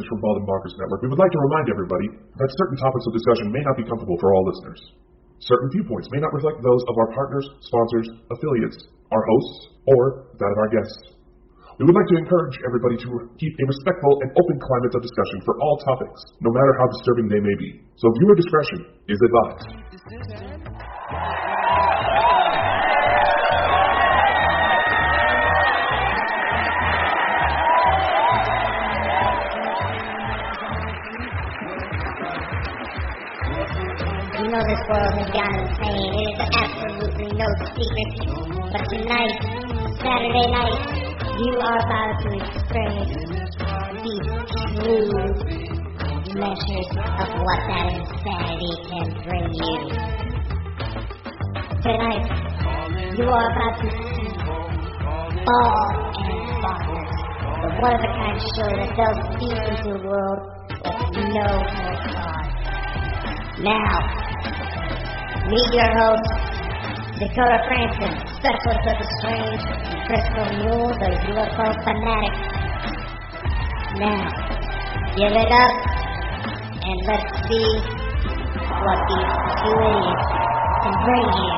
message from Bald and Bonkers Network. We would like to remind everybody that certain topics of discussion may not be comfortable for all listeners. Certain viewpoints may not reflect those of our partners, sponsors, affiliates, our hosts, or that of our guests. We would like to encourage everybody to keep a respectful and open climate of discussion for all topics, no matter how disturbing they may be. So viewer discretion is advised. You know this world has gone insane. It is absolutely no secret. But tonight, Saturday night, you are about to experience the true measures of what that insanity can bring you. Tonight, you are about to see Bald and Bonkers, the one-of-a-kind show that delves deep into a world with no holds barred. Now, meet your host, Dakota Franson, specialist of the strange, and Crystal Mule, the UFO fanatic. Now, give it up, and let's see what these two idiots can bring you.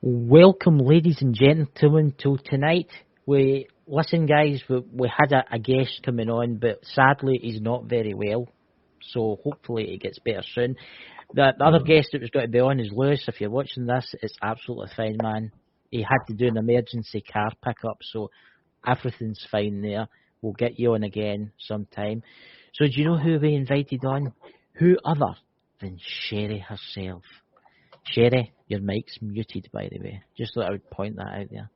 Welcome, ladies and gentlemen, to tonight. Listen, guys, we had a guest coming on, but sadly he's not very well, so hopefully it gets better soon. The other guest that was going to be on is Lewis. If you're watching this, it's absolutely fine, man. He had to do an emergency car pickup, so everything's fine there. We'll get you on again sometime. So do you know who we invited on? Who other than Sherry herself? Sherry, your mic's muted, by the way. Just thought I would point that out there.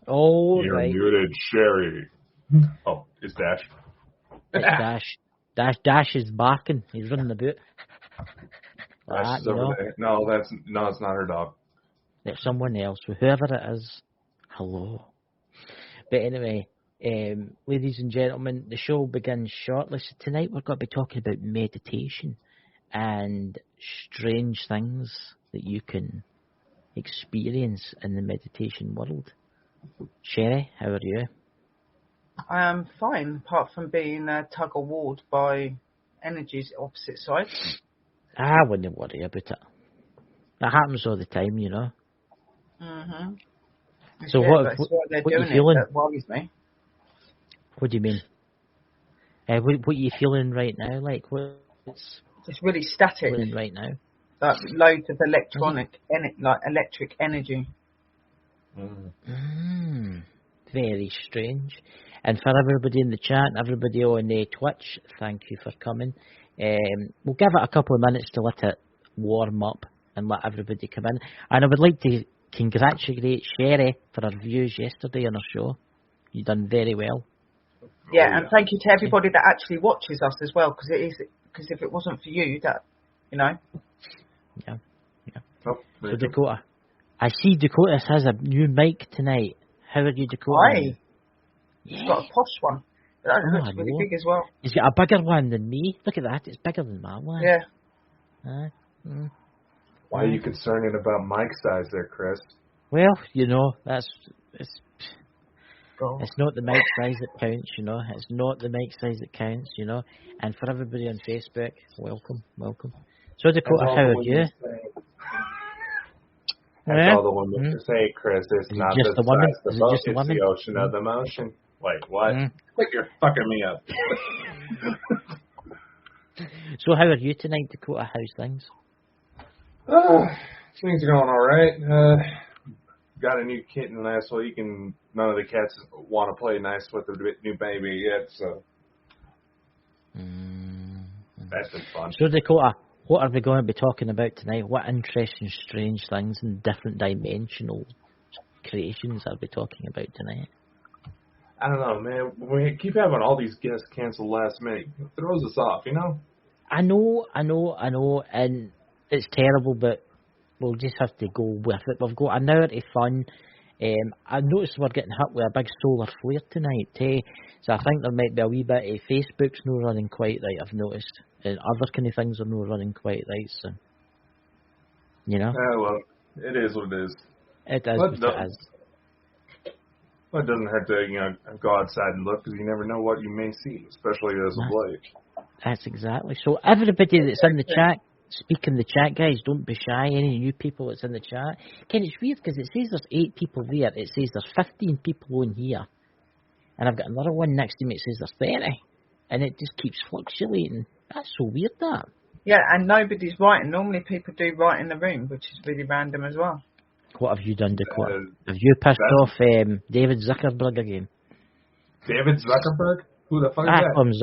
Oh, You're right. muted, Sherry. Oh, it's Dash. It's Dash. Dash is barking. He's running about. Dash is over there. No, it's not her dog. It's someone else. Whoever it is, hello. But anyway, ladies and gentlemen, the show begins shortly. So tonight we're going to be talking about meditation and strange things that you can experience in the meditation world. Sherry, how are you? I am fine, apart from being tug-of-warred by energies opposite sides. I wouldn't worry about it. That happens all the time, you know. Mm-hmm. So yeah, what they're you doing feeling? That worries me. What do you mean? What are you feeling right now? Like, what's It's really static. feeling right now? Like loads of electric energy. Very strange. And for everybody in the chat, everybody on Twitch, thank you for coming. We'll give it a couple of minutes to let it warm up and let everybody come in. And I would like to congratulate Sherry for her views yesterday on her show. You've done very well. Yeah, and thank you to everybody that actually watches us as well, because if it wasn't for you, that, you know. Yeah. Oh, So Dakota, I see Dakota has a new mic tonight. How are you, Dakota? Hi. Yeah. It's got a posh one. That looks really big as well. He's got a bigger one than me. Look at that. It's bigger than my one. Yeah. Why are you concerned about mic size there, Chris? Well, you know, it's not the mic size that counts, you know. It's not the mic size that counts, you know. And for everybody on Facebook, welcome. So Dakota, how are you? That's all the women can say, Chris. It's not just the the woman? size of Is the it boat, just the it's woman? the ocean of the motion. Wait, what? Like you're fucking me up. So how are you tonight, Dakota? How's things? Things are going all right. Got a new kitten last week, and none of the cats want to play nice with the new baby yet, so that's been fun. So Dakota, what are we going to be talking about tonight? What interesting, strange things and different dimensional creations are we talking about tonight? I don't know, man. We keep having all these guests cancel last minute. It throws us off, you know? I know, and it's terrible, but we'll just have to go with it. We've got an hour of fun. I noticed we're getting hit with a big solar flare tonight, so I think there might be a wee bit of Facebook's not running quite right, I've noticed. And other kind of things are not running quite right, so You know? Well, it is what it is. It is But what it is. It doesn't hurt to, go outside and look, because you never know what you may see, especially as of late. That's exactly. So everybody that's in the chat, speak in the chat, guys. Don't be shy. Any new people that's in the chat. Ken, it's weird because it says there's 8 people there. It says there's 15 people on here. And I've got another one next to me. It says there's 30. And it just keeps fluctuating. That's so weird, that. Yeah, and nobody's writing. Normally people do write in the room, which is really random as well. What have you done, Dakota? Have you pissed off David Zuckerberg again? David Zuckerberg? Who the fuck is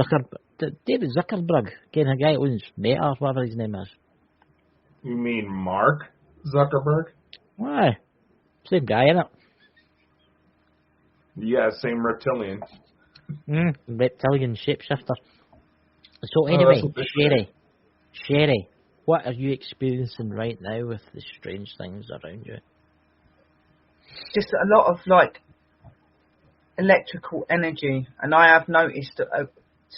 that? David Zuckerberg. Again, a guy who owns Meta or whatever his name is. You mean Mark Zuckerberg? Why? Same guy, innit? Yeah, same reptilian. Reptilian shapeshifter. So anyway, Sherry, what are you experiencing right now with the strange things around you? Just a lot of electrical energy, and I have noticed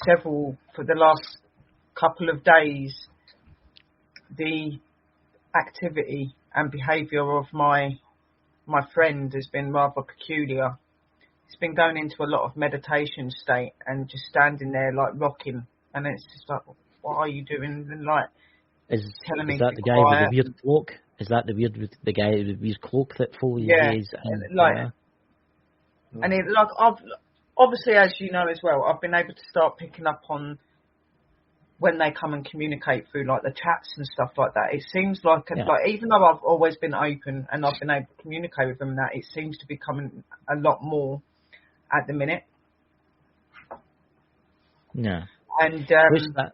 several for the last couple of days. The activity and behaviour of my friend has been rather peculiar. He's been going into a lot of meditation state and just standing there rocking, and it's just like, what are you doing? And telling me is that the guy with the weird cloak? Is that the guy with the weird cloak that follows his days? And I've obviously, as you know as well, I've been able to start picking up on when they come and communicate through the chats and stuff like that. It seems even though I've always been open and I've been able to communicate with them, that it seems to be coming a lot more at the minute. Yeah. And what's that?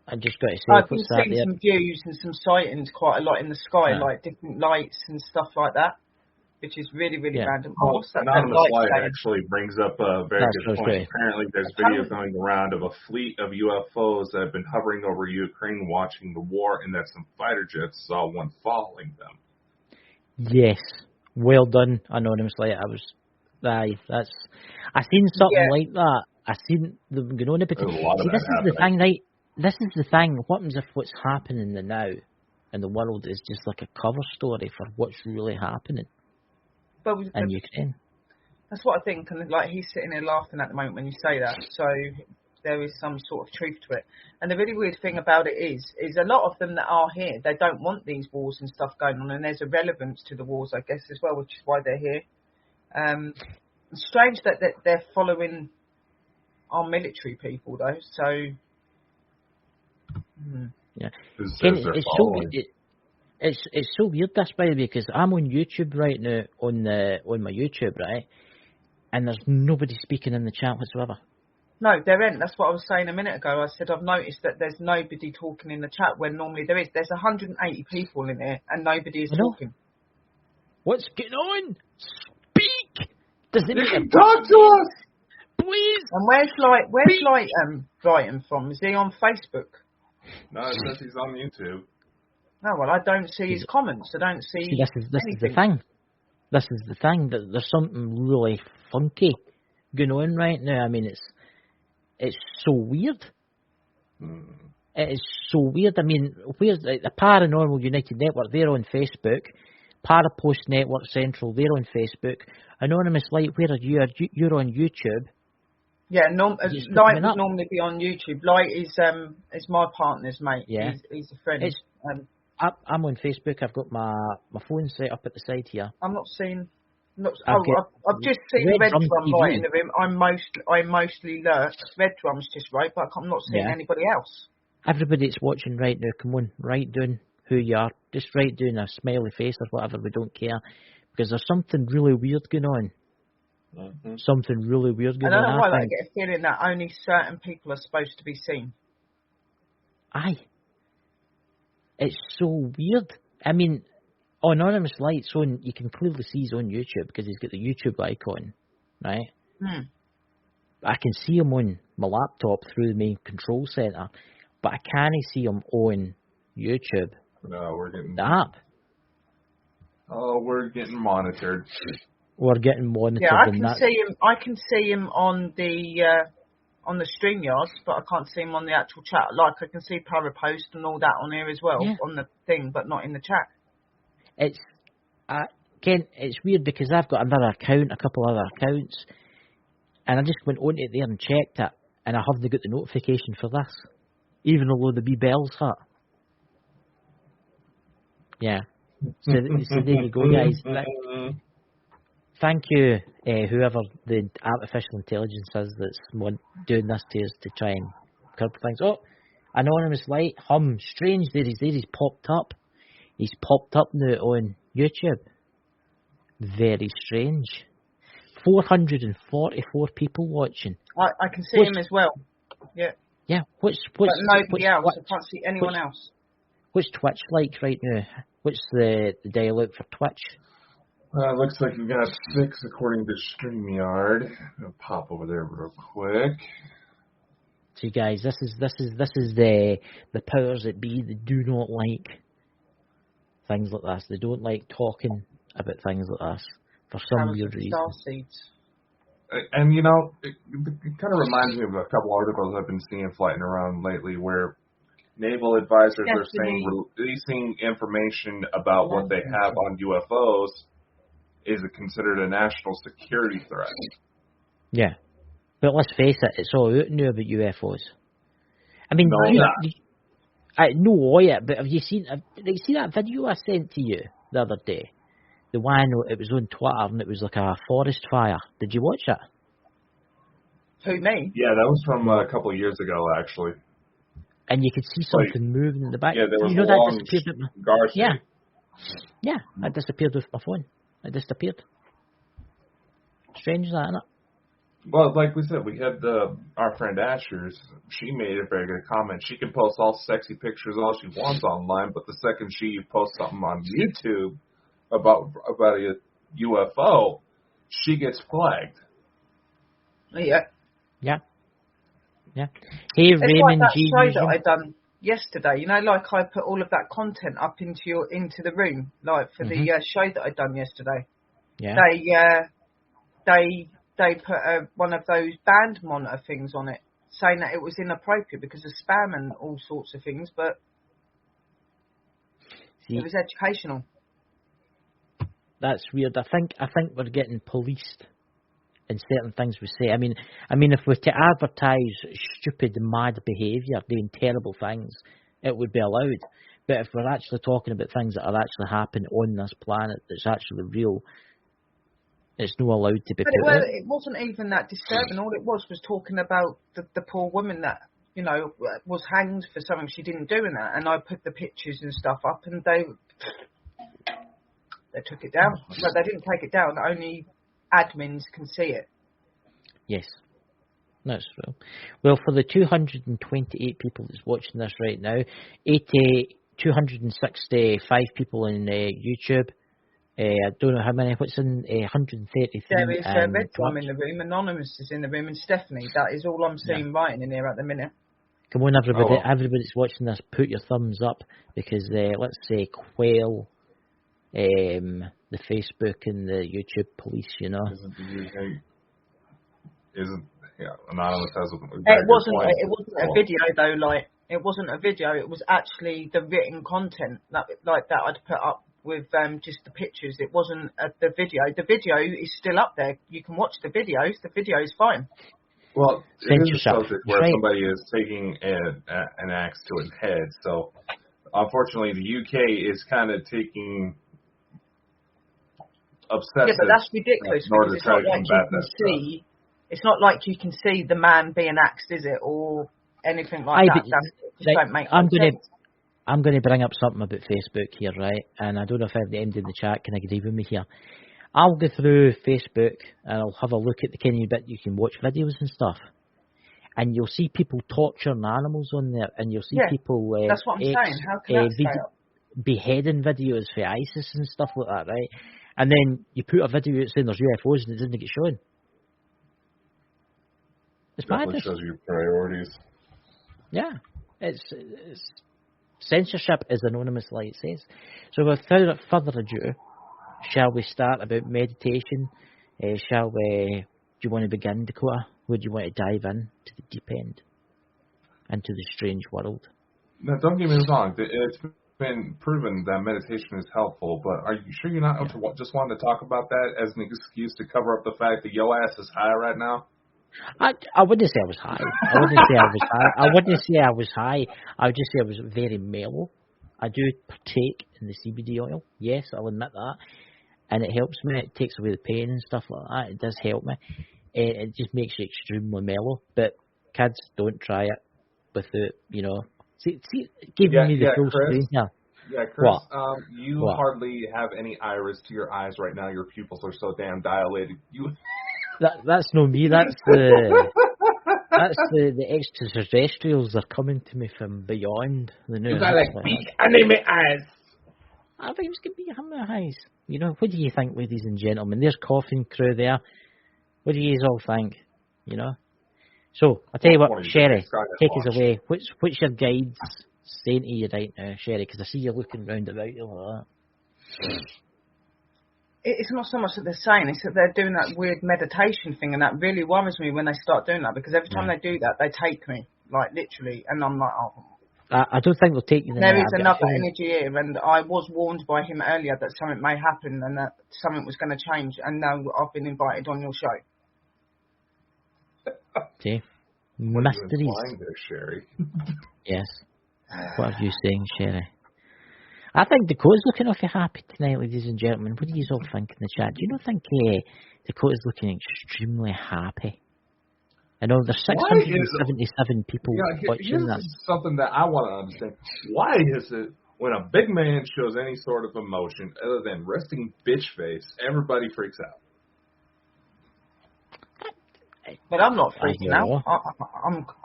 I just got to say, I've been seeing some views and some sightings quite a lot in the sky, different lights and stuff like that, which is really, really random. Anonymous Light actually brings up a very good point. Great. Apparently, there's videos going around of a fleet of UFOs that have been hovering over Ukraine watching the war, and that some fighter jets saw one following them. Yes. Well done, Anonymous Light. I seen something like that. I seen them going on a bit. See, this is the thing, right? This is the thing. What happens if what's happening now in the world is just like a cover story for what's really happening in Ukraine? That's what I think. And he's sitting there laughing at the moment when you say that. So there is some sort of truth to it. And the really weird thing about it is a lot of them that are here, they don't want these wars and stuff going on. And there's a relevance to the wars, I guess, as well, which is why they're here. It's strange that they're following our military people, though. So, yeah, it's so weird this, by the way, because I'm on YouTube right now on my YouTube, right, and there's nobody speaking in the chat whatsoever. No, there ain't. That's what I was saying a minute ago. I said I've noticed that there's nobody talking in the chat when normally there is. There's 180 people in there and nobody is talking. What's going on? Speak. Does it mean talk to us? Please. And where's Light writing from? Is he on Facebook? No, it says he's on YouTube. No, well, I don't see his comments. I don't see. This is the thing. This is the thing, that there's something really funky going on right now. I mean, it's so weird. It is so weird. I mean, where's the Paranormal United Network? They're on Facebook. Parapost Network Central, they're on Facebook. Anonymous Light, where are you? You're on YouTube. Yeah, Light would normally be on YouTube. Light is my partner's mate. Yeah. He's a friend. I'm on Facebook. I've got my phone set up at the side here. I'm not seeing. I've just seen Red Drum right in the room. I mostly lurk. Red Drum's just right, but I'm not seeing anybody else. Everybody that's watching right now, come on, write down who you are. Just write down a smiley face or whatever. We don't care, because there's something really weird going on. Mm-hmm. Something really weird going on. I don't know why I get a feeling that only certain people are supposed to be seen. Aye. It's so weird. I mean, Anonymous Light's on, you can clearly see he's on YouTube because he's got the YouTube icon, right? I can see him on my laptop through the main control center, but I can't see him on YouTube. No, we're getting the app. Oh, we're getting monitored. We're getting monitored. Yeah, I can see him on the StreamYard, but I can't see him on the actual chat. Like, I can see Parapost and all that on here as well, on the thing, but not in the chat. It's Ken. It's weird because I've got another account, a couple other accounts, and I just went on it there and checked it, and I haven't got the notification for this, even though the wee bell's hit. Yeah. So there you go, guys. Thank you, whoever the artificial intelligence is that's doing this to us to try and curb things. Oh, anonymous light, strange. There he's popped up. He's popped up now on YouTube. Very strange. 444 people watching. I can see him as well. Yeah. Yeah. But nobody else. I can't see anyone else. What's Twitch like right now? What's the dial-out for Twitch? It looks like we got 6 according to StreamYard. I'll pop over there real quick. See, guys, this is the powers that be that do not like things like this. They don't like talking about things like this for some weird reason. And you know, it kind of reminds me of a couple articles I've been seeing flying around lately where naval advisors are saying releasing information about what they have on UFOs is considered a national security threat. Yeah. But let's face it, it's all out now about UFOs. I mean, I know it, but have you seen that video I sent to you the other day? The one, it was on Twitter and it was like a forest fire. Did you watch it? Who, me? Yeah, that was from a couple of years ago, actually. And you could see something moving in the back. Yeah, there was that long disappeared. Yeah, that disappeared with my phone. It disappeared. Strange, that, isn't it? Well, like we said, we had our friend Asher's. She made a very good comment. She can post all sexy pictures all she wants online, but the second she posts something on YouTube about a UFO, she gets flagged. Yeah. Yeah. Yeah. Hey, it's Raymond like that G. show that I done yesterday. You know, like I put all of that content up into the room, like for the show that I done yesterday. Yeah. They put one of those band monitor things on it, saying that it was inappropriate because of spam and all sorts of things, but it was educational. That's weird. I think we're getting policed in certain things we say. I mean, if we're to advertise stupid and mad behaviour, doing terrible things, it would be allowed. But if we're actually talking about things that are actually happening on this planet, that's actually real, it's not allowed to be put out. It wasn't even that disturbing. All it was talking about the poor woman that, you know, was hanged for something she didn't do in that. And I put the pictures and stuff up, and they took it down. But they didn't take it down. Only admins can see it. Yes. That's true. Well, for the 228 people that's watching this right now, 265 people in YouTube. I don't know how many. What's in 133? There is Red Drum in the room. Anonymous is in the room, and Stephanie. That is all I'm seeing writing in here at the minute. Come on, everybody! Everybody that's watching this, put your thumbs up because let's say quail the Facebook and the YouTube police. You know. Anonymous has a it wasn't a video though. Like it wasn't a video. It was actually the written content that I'd put up with just the pictures. It wasn't the video. The video is still up there. You can watch the videos. The video is fine. Well, it is a subject where somebody is taking an axe to his head. So, unfortunately, the UK is kind of taking obsessive. Yeah, but that's ridiculous. In order to try to combat that stuff. It's not like you can see the man being axed, is it, or anything like that? Don't make sense. I'm going to bring up something about Facebook here, right? And I don't know if everybody in the chat can agree with me here. I'll go through Facebook and I'll have a look at the kind of bit you can watch videos and stuff. And you'll see people torturing animals on there, and you'll see people that's what I'm saying. How can that beheading videos for ISIS and stuff like that, right? And then you put a video out saying there's UFOs and it doesn't get shown. It's madness. Shows your priorities. Yeah, it's censorship, as Anonymous Light says. So without further ado, shall we start about meditation? Do you want to begin, Dakota? Would you want to dive in to the deep end, into the strange world? No, don't get me wrong. It's been proven that meditation is helpful, but are you sure you're not just wanting to talk about that as an excuse to cover up the fact that your ass is high right now? I wouldn't say I was high. I wouldn't say I was high. I wouldn't say I was high. I would just say I was very mellow. I do partake in the CBD oil. Yes, I'll admit that. And it helps me. It takes away the pain and stuff like that. It does help me. It just makes you extremely mellow. But kids, don't try it without, See, giving me the full screen here. Yeah, Chris, you hardly have any iris to your eyes right now. Your pupils are so damn dilated. That's not me. That's the extraterrestrials are coming to me from beyond the new. You got like big anime eyes. I think it's gonna be anime eyes. What do you think, ladies and gentlemen? There's Coffin Crew there. What do you all think? So I tell you what, Sherry, take us away. What's your guides saying to you right now, Sherry? Because I see you looking round about you like that. It's not so much that they're saying, it's that they're doing that weird meditation thing, and that really worries me when they start doing that, because every time they do that, they take me, like, literally, and I'm like, oh. I don't think they'll take you there. There is another energy here, and I was warned by him earlier that something may happen, and that something was going to change, and now I've been invited on your show. See? What are you implying there, Sherry? Yes. What are you saying, Sherry? I think Dakota's looking awfully happy tonight, ladies and gentlemen. What do you all think in the chat? Do you not think Dakota's looking extremely happy? I know there's 677 people watching this. This is something that I want to understand. Why is it when a big man shows any sort of emotion other than resting bitch face, everybody freaks out? But I'm not freaking out.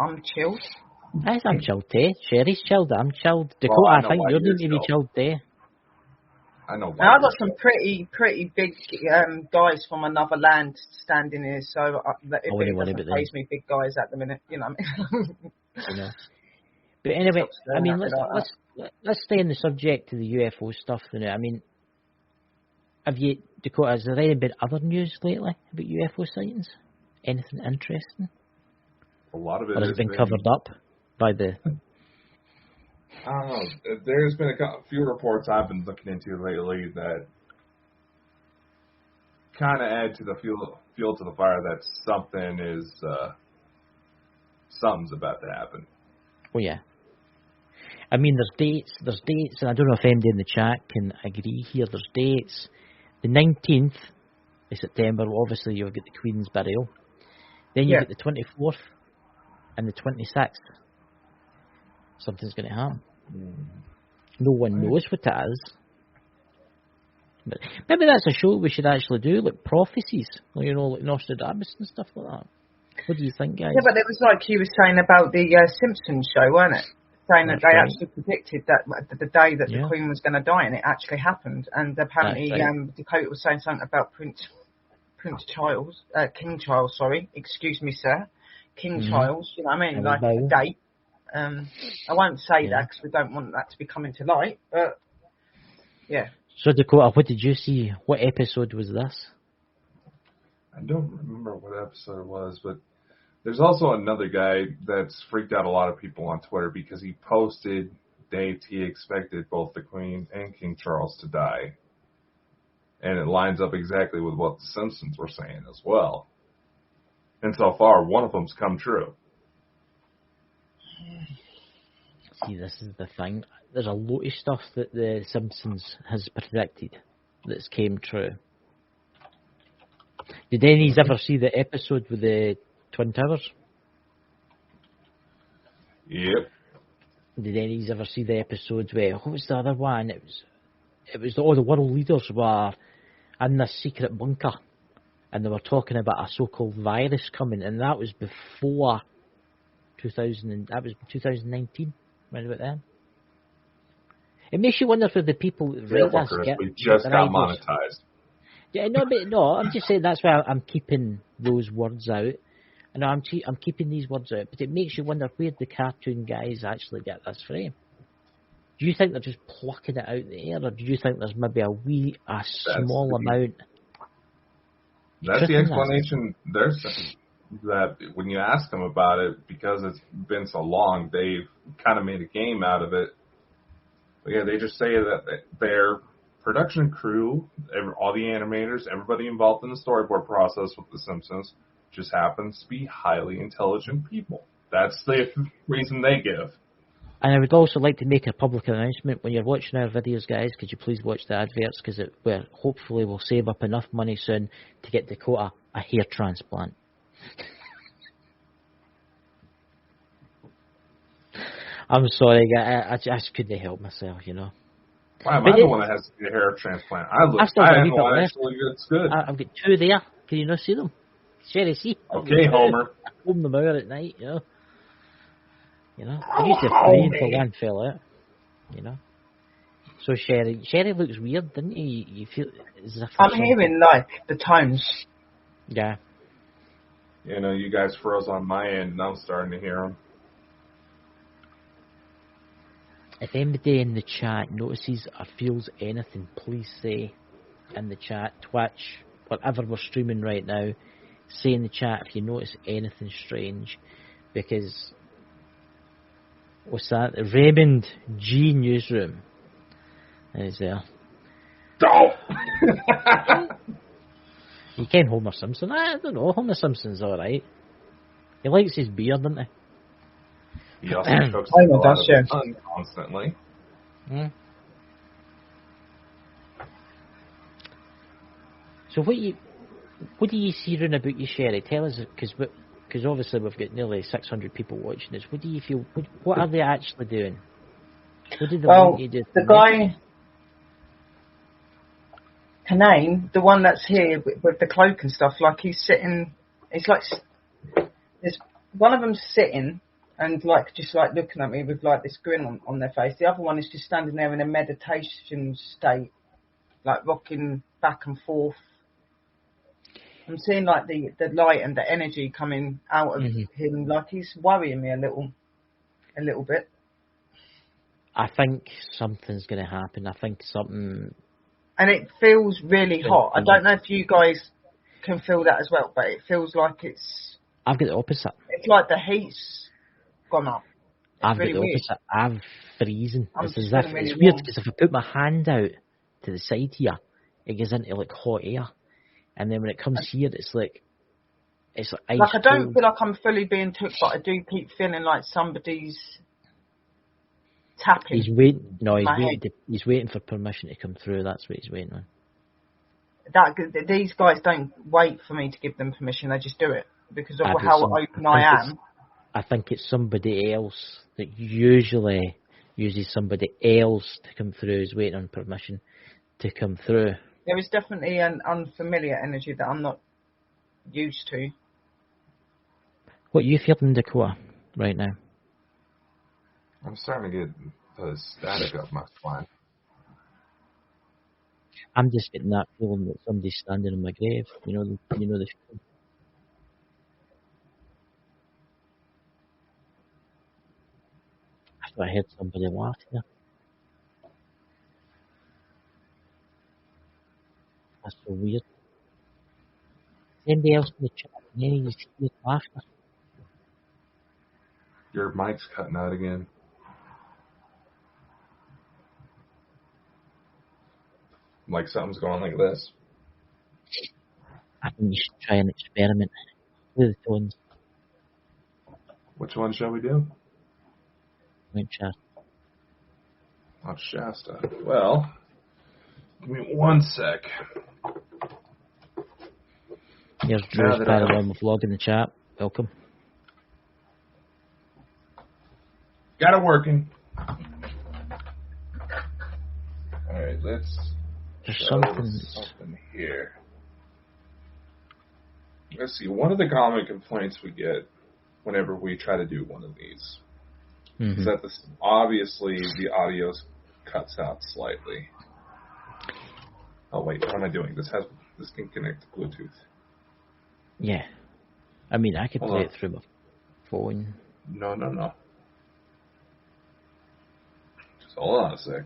I'm chilled. I'm chilled too. Sherry's chilled. I'm chilled. Dakota, I think you're going to be chilled too. I know. Now I've got some pretty big guys from another land standing here, so if it doesn't faze me, big guys at the minute, you know what I mean? But anyway, I mean, let's stay on the subject of the UFO stuff. I mean, Dakota, has there been other news lately about UFO sightings? Anything interesting? A lot of it has been covered up by the... I don't know. There's been a few reports I've been looking into lately that kind of add to the fuel to the fire that something's about to happen. Oh yeah. I mean, there's dates, and I don't know if anybody in the chat can agree here. There's dates. The 19th of September, obviously you'll get the Queen's burial. Then you get the 24th and the 26th. Something's going to happen. No one knows what it is. But maybe that's a show we should actually do, like prophecies, like Nostradamus and stuff like that. What do you think, guys? Yeah, but it was like you were saying about the Simpsons show, weren't it? Saying that they actually predicted that the day that the Queen was going to die, and it actually happened. And apparently, Dakota was saying something about King Charles, sorry, excuse me, sir, King Charles. You know what I mean? Like a date. I won't say that because we don't want that to be coming to light. But yeah. So Dakota, what did you see? What episode was this? I don't remember what episode it was, but there's also another guy that's freaked out a lot of people on Twitter because he posted dates he expected both the Queen and King Charles to die. And it lines up exactly with what the Simpsons were saying as well. And so far, one of them's come true. See, this is the thing. There's a lot of stuff that the Simpsons has predicted that's came true. Did any of you ever see the episode with the Twin Towers? Yep. Did any of you ever see the episode where, what was the other one? It was all the world leaders were in this secret bunker and they were talking about a so-called virus coming, and that was before 2019, right about then. It makes you wonder for the people that read this. We just got monetized. Yeah, no, I'm just saying that's why I'm keeping those words out. And I'm keeping these words out, but it makes you wonder where the cartoon guys actually get this from. Do you think they're just plucking it out the air, or do you think there's maybe a small amount? That's the explanation. There's that when you ask them about it, because it's been so long, they've kind of made a game out of it. But yeah, they just say that their production crew, all the animators, everybody involved in the storyboard process with The Simpsons, just happens to be highly intelligent people. That's the reason they give. And I would also like to make a public announcement. When you're watching our videos, guys, could you please watch the adverts, because hopefully we'll save up enough money soon to get Dakota a hair transplant. I'm sorry, I just couldn't help myself, you know. Why am I the one that has to get a hair transplant? It's good. I've got two there. Can you not see them? Sherry, see? Okay, Homer. I hold them out at night, you know. I used to have three until one fell out, you know. So Sherry looks weird, didn't he? You feel as if I'm hearing like the tones. Yeah. You know, you guys froze on my end, and I'm starting to hear them. If anybody in the chat notices or feels anything, please say in the chat, Twitch, whatever we're streaming right now, say in the chat if you notice anything strange, because what's that? The Raymond G Newsroom is there. Oh! You can't Homer Simpson. I don't know. Homer Simpson's alright. He likes his beer, doesn't he? He also cooks a lot of fun constantly. So what do you see around about you, Sherry? Tell us, because obviously we've got nearly 600 people watching this. What do you feel? What are they actually doing? What do they want you to do? The guy, Kanane, the one that's here with the cloak and stuff, like he's sitting. It's like there's one of them sitting and just looking at me with like this grin on their face. The other one is just standing there in a meditation state, like rocking back and forth. I'm seeing like the light and the energy coming out of him, like he's worrying me a little bit. I think something's going to happen. I think something... And it feels really hot. I don't know if you guys can feel that as well, but it feels like it's... I've got the opposite. It's like the heat's gone up. I've got the opposite. I'm freezing. It's weird because if I put my hand out to the side here, it goes into like hot air. And then when it comes here, it's like ice. Like I don't feel like I'm fully being took, but I do keep feeling like somebody's tapping. He's waiting. No, he's waiting for permission to come through. That's what he's waiting on. These guys don't wait for me to give them permission. They just do it because of how open I am. I think it's somebody else that usually uses somebody else to come through. Is waiting on permission to come through. There is definitely an unfamiliar energy that I'm not used to. What are you feeling, Dakota, right now? I'm starting to get the static up my spine. I'm just getting that feeling that somebody's standing in my grave. You know the feeling. I thought I heard somebody laugh here. That's so weird. Anybody else in the chat? Any of you laughter? Your mic's cutting out again. Like something's going like this. I think you should try an experiment with the tones. Which one shall we do? Mount Shasta. Mount Shasta. Well, give me 1 sec. Here's Drew's Panorama Vlog in the chat. Welcome. Got it working. Alright, let's... There's something here. Let's see. One of the common complaints we get whenever we try to do one of these is that obviously the audio cuts out slightly. Oh wait, what am I doing? This can connect to Bluetooth. Yeah. I mean, I could play it through my phone. No. Just hold on a sec.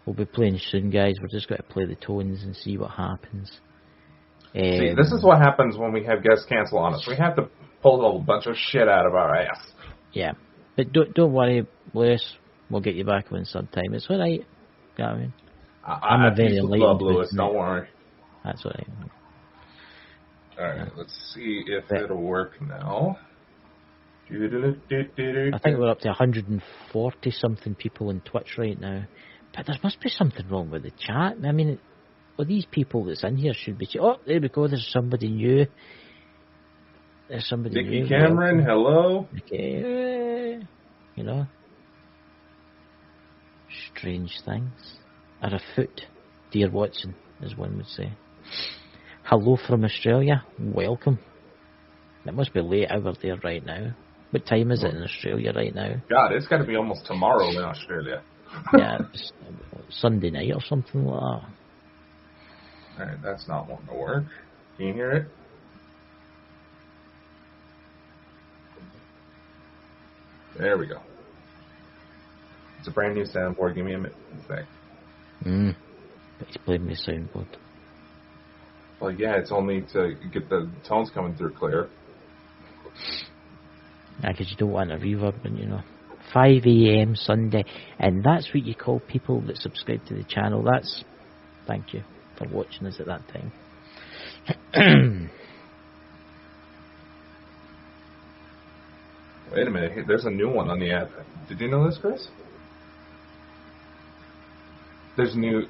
We'll be playing soon, guys. We're just going to play the tones and see what happens. See, this is what happens when we have guests cancel on us. We have to pull a bunch of shit out of our ass. Yeah. But don't worry, Lewis. We'll get you back on sometime. It's all right. You know what I mean? I'm a very enlightened Lewis. Don't worry. That's all right. All right, let's see if it'll work now. I think we're up to 140 something people on Twitch right now. But there must be something wrong with the chat. I mean, well, these people that's in here should be... Oh, there we go. There's somebody new. There's somebody new. Nikki Cameron, hello. Okay. You know. Strange things are afoot, dear Watson, as one would say. Hello from Australia. Welcome. It must be late over there right now. What time is it in Australia right now? God, it's got to be almost tomorrow in Australia. Yeah, it's Sunday night or something like that. Alright, that's not wanting to work. Can you hear it? There we go. It's a brand new soundboard. Give me a sec. Explain me soundboard. Well, yeah, it's only to get the tones coming through clear. Yeah, because you don't want a reverb, and you know. 5 a.m. Sunday, and that's what you call people that subscribe to the channel. That's... Thank you for watching us at that time. Wait a minute, there's a new one on the app. Did you know this, Chris? There's a new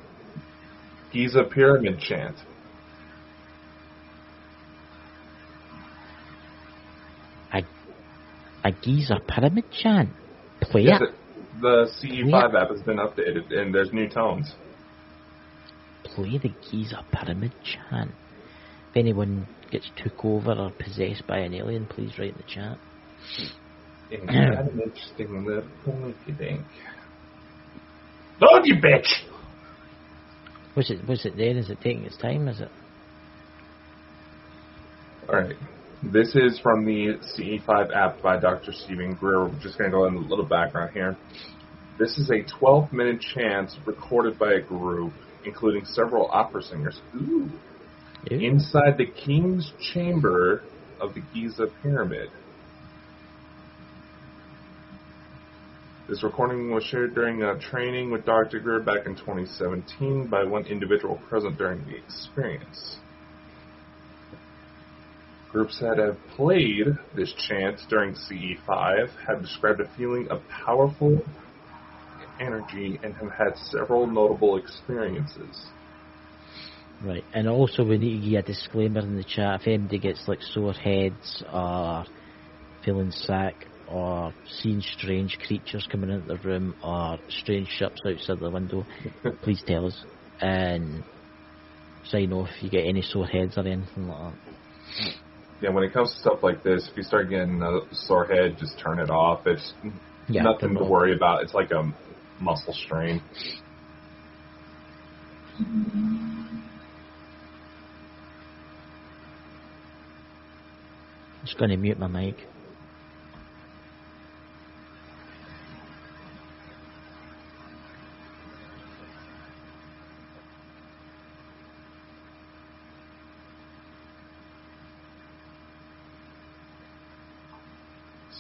Giza Pyramid chant. A Giza Pyramid chant? Play yes, it. The CE5 app has been updated, and there's new tones. Play the Giza Pyramid chant. If anyone gets took over or possessed by an alien, please write in the chat. It's kind of interesting little pointy dink. Load, you bitch! Was it there? Is it taking its time? Is it? Alright. This is from the CE5 app by Dr. Stephen Greer. We're just going to go in a little background here. This is a 12-minute chant recorded by a group, including several opera singers. Ooh. Inside the King's Chamber of the Giza Pyramid. This recording was shared during a training with Dr. Greer back in 2017 by one individual present during the experience. Groups that have played this chant during CE5 have described a feeling of powerful energy and have had several notable experiences. Right, and also we need to give a disclaimer in the chat. If anybody gets like sore heads or feeling sick or seeing strange creatures coming into the room or strange ships outside the window, please tell us and sign off if you get any sore heads or anything like that. Yeah, when it comes to stuff like this, if you start getting a sore head, just turn it off. It's nothing to worry about. It's like a muscle strain. Just going to mute my mic.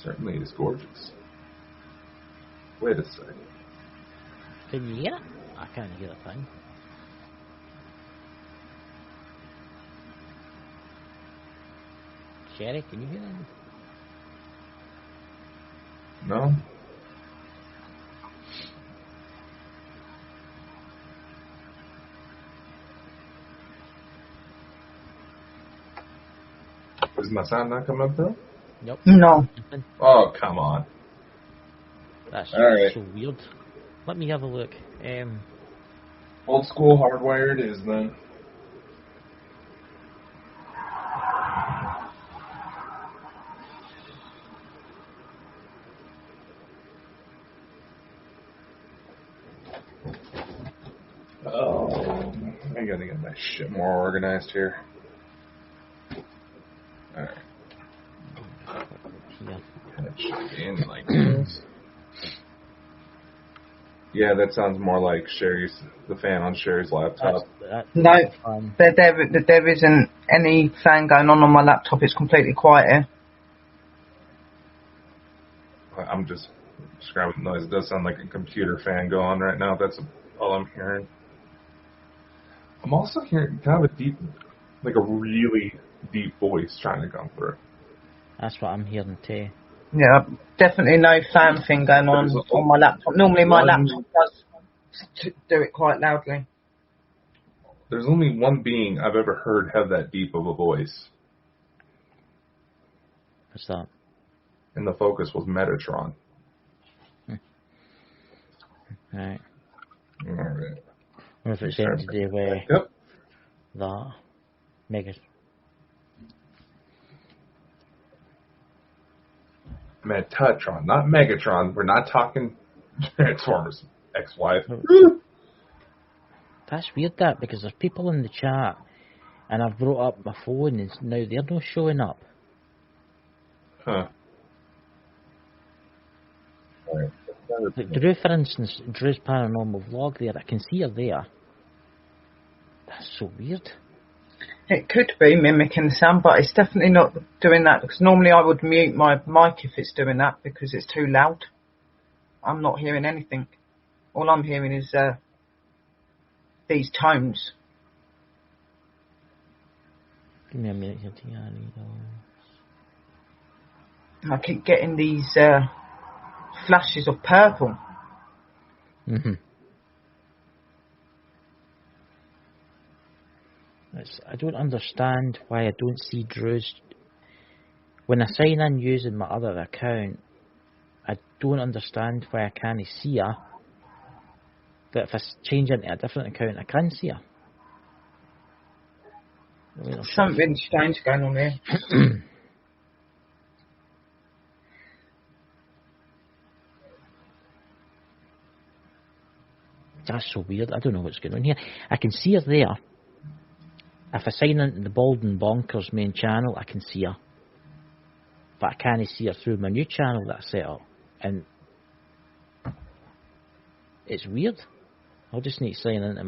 Certainly is gorgeous. Wait a second. Can you hear it? I can't hear a thing. Sherry, can you hear it? No? Is my sound not coming up though? Nope. No. Oh, come on. That's right. So weird. Let me have a look. Old school hardwire it is then. Oh, I gotta get my shit more organized here. Alright. Yeah. Kind of check in like this. Yeah, that sounds more like the fan on Sherry's laptop. No, there isn't any fan going on my laptop. It's completely quiet here. I'm just describing the noise. It does sound like a computer fan going right now. That's all I'm hearing. I'm also hearing kind of a deep, like a really deep voice trying to come through. That's what I'm hearing too. Yeah, definitely no fan thing going on my laptop. Normally my laptop does do it quite loudly. There's only one being I've ever heard have that deep of a voice. What's that? And the focus was Metatron. Right. All right. I wonder if it's anything to do with that. Metatron, not Megatron. We're not talking Transformers, ex-wife. That's weird, that, because there's people in the chat, and I've brought up my phone, and now they're not showing up. Huh. Right. Like Drew, for instance, Drew's paranormal vlog there, I can see her there. That's so weird. It could be mimicking the sound, but it's definitely not doing that, because normally I would mute my mic if it's doing that because it's too loud. I'm not hearing anything. All I'm hearing is these tones. Give me a minute here, I keep getting these flashes of purple. Mm-hmm. I don't understand why I don't see Drew's. When I sign in using my other account, I don't understand why I can't see her. But if I change into a different account, I can see her. Something really strange going on here. That's so weird. I don't know what's going on here. I can see her there. If I sign into the Bald and Bonkers main channel, I can see her. But I can't see her through my new channel that I set up. And it's weird. I'll just need to sign into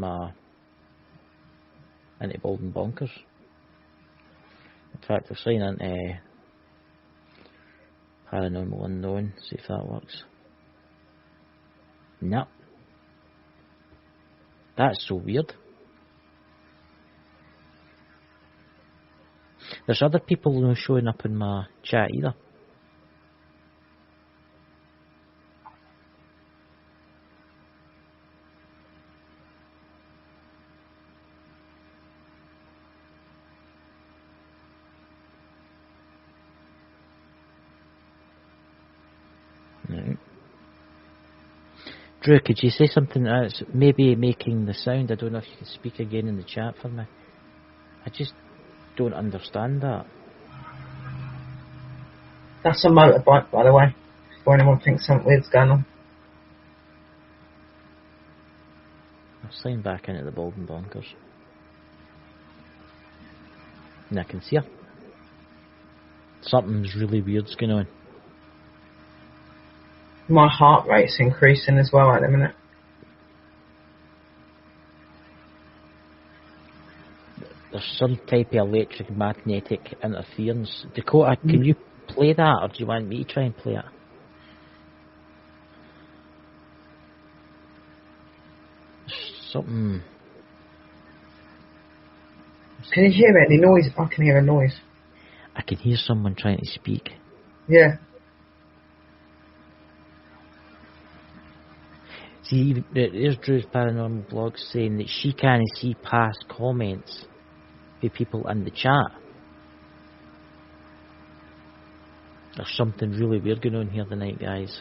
Bald and Bonkers. In fact, I'll sign into Paranormal Unknown, see if that works. No. That's so weird. There's other people not showing up in my chat either. No. Drew, could you say something that's maybe making the sound? I don't know if you can speak again in the chat for me. I just don't understand that. That's a motorbike, by the way, if anyone thinks something weird's going on. I'll sign back into the Bald and Bonkers. And I can see her. Something's really weird's going on. My heart rate's increasing as well at the minute. There's some type of electromagnetic interference. Dakota, can you play that, or do you want me to try and play it? Something. Can you hear any noise? I can hear a noise. I can hear someone trying to speak. Yeah. See, there's Drew's paranormal blog saying that she can't see past comments with people in the chat. There's something really weird going on here tonight, guys.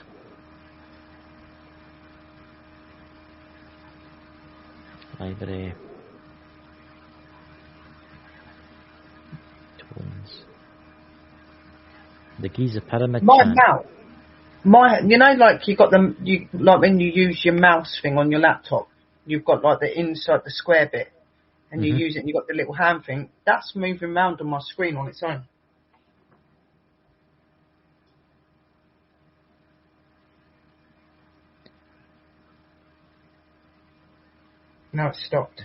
Library. Tones. The Giza Pyramid. You know, like like when you use your mouse thing on your laptop, you've got like the inside, the square bit, and you use it, and you've got the little hand thing. That's moving around on my screen on its own. Now it's stopped.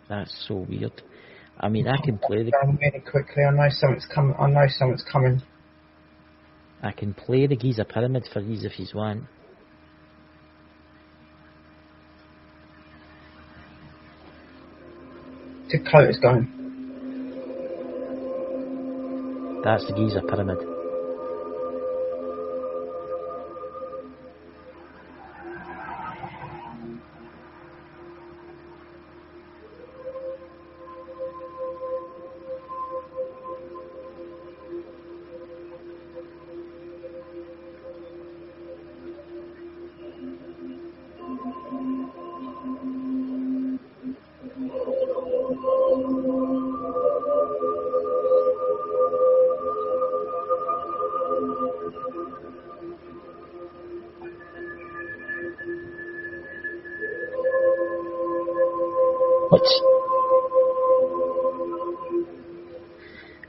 That's so weird. I mean, I can play the... Going really quickly. I know something's coming. I can play the Giza Pyramid for you if you want. Dakota's going. That's the Giza Pyramid.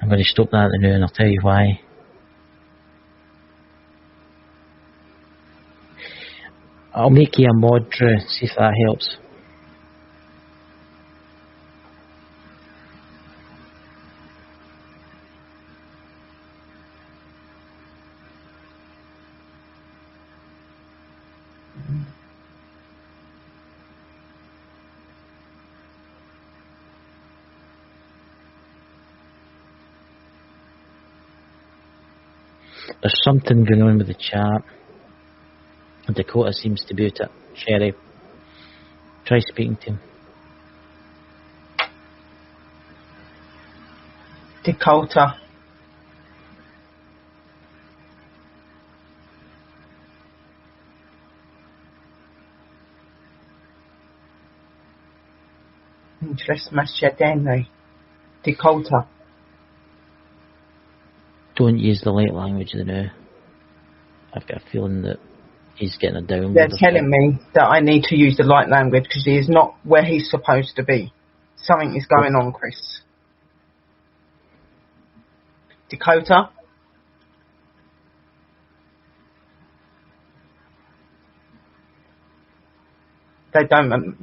I'm going to stop that now and I'll tell you why. I'll make you a mod, Drew, see if that helps. There's something going on with the chat. Dakota seems to be out it. Sherry, try speaking to him. Dakota. Interest Mashadene. Dakota. Don't use the light language now. I've got a feeling that he's getting a download. They're telling me that I need to use the light language because he is not where he's supposed to be. Something is going on, Chris. Dakota? They don't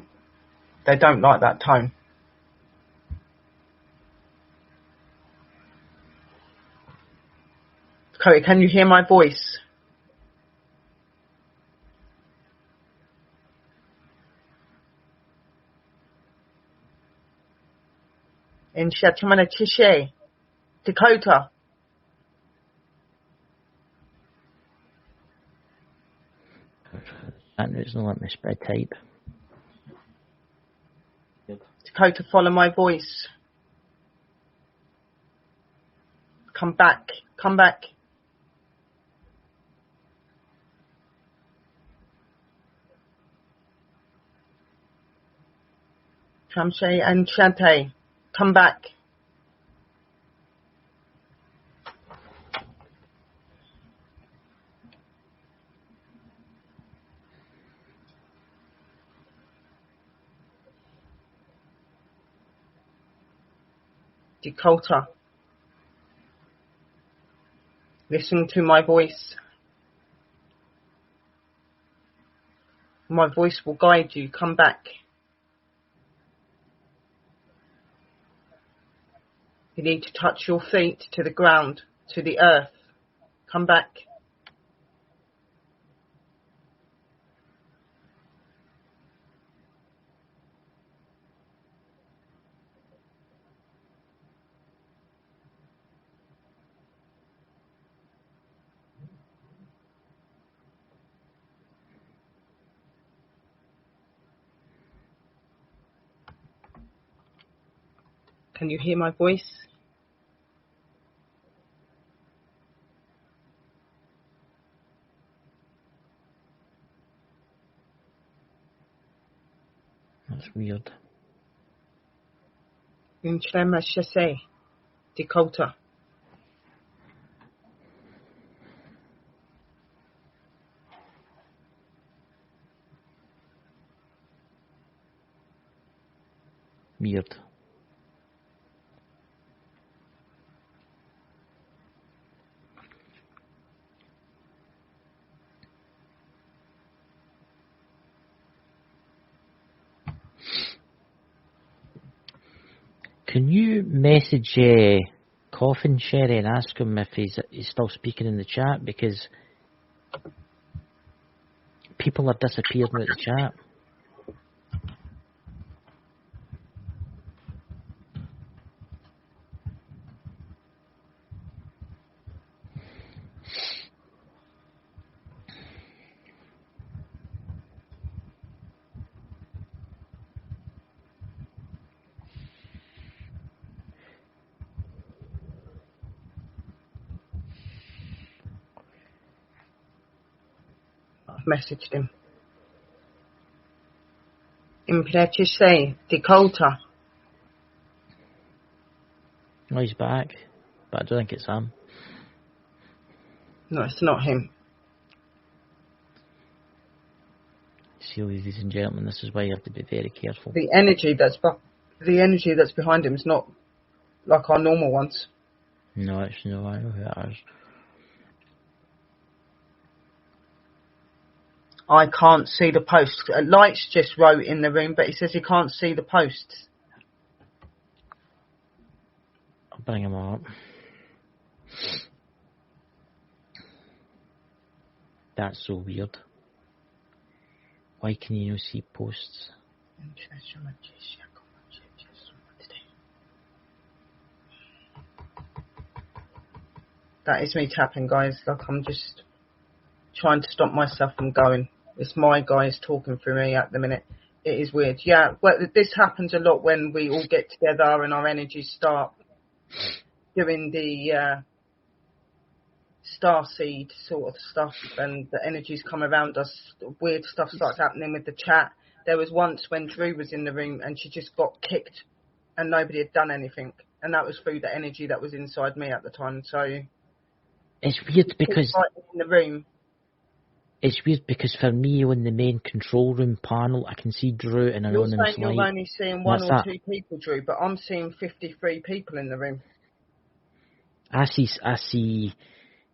like that tone. Chloe, can you hear my voice? In Shatamana Tishe, Dakota. It's not let me spread type. Dakota, follow my voice. Come back. Come back. Shamshay and Shante, come back. Dakota, listen to my voice. My voice will guide you. Come back. You need to touch your feet to the ground, to the earth. Come back. Can you hear my voice? That's weird. In Chlema Chassé, Dakota. Weird. Can you message Coffin Sherry and ask him if he's still speaking in the chat, because people are disappearing out the chat. Messaged him. Imprecious Dakota. Oh, he's back, but I don't think it's him. No, it's not him. See, ladies and gentlemen, this is why you have to be very careful. The energy that's behind him is not like our normal ones. No, it's no. I know who it is. I can't see the posts. Lights just wrote in the room, but he says he can't see the posts. I'll bring him up. That's so weird. Why can you not see posts? That is me tapping, guys. Like, I'm just trying to stop myself from going. It's my guys talking through me at the minute. It is weird. Yeah, well, this happens a lot when we all get together and our energies start doing the starseed sort of stuff, and the energies come around us. Weird stuff starts happening with the chat. There was once when Drew was in the room and she just got kicked and nobody had done anything, and that was through the energy that was inside me at the time. So it's weird because in the room. It's weird because for me on the main control room panel, I can see Drew and Anonymous Light. You're only seeing one or two people, Drew, but I'm seeing 53 people in the room. I see.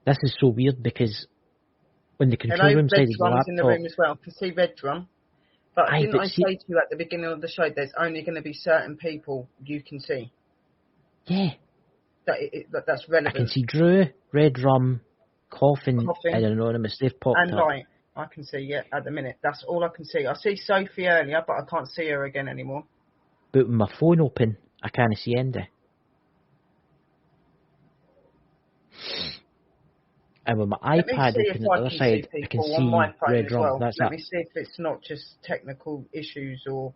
This is so weird because when the control room side of the laptop... in the room as well. I can see Red Drum. But didn't I say to you at the beginning of the show, there's only going to be certain people you can see? Yeah. That's relevant. I can see Drew, Red Drum, Coffin and Anonymous. They've popped and up. Light, I can see, yeah, at the minute. That's all I can see. I see Sophie earlier, but I can't see her again anymore. But with my phone open, I can't see Andy. And with my iPad open at the other side, I can see Red Drum. Well. That's Let me see if it's not just technical issues or...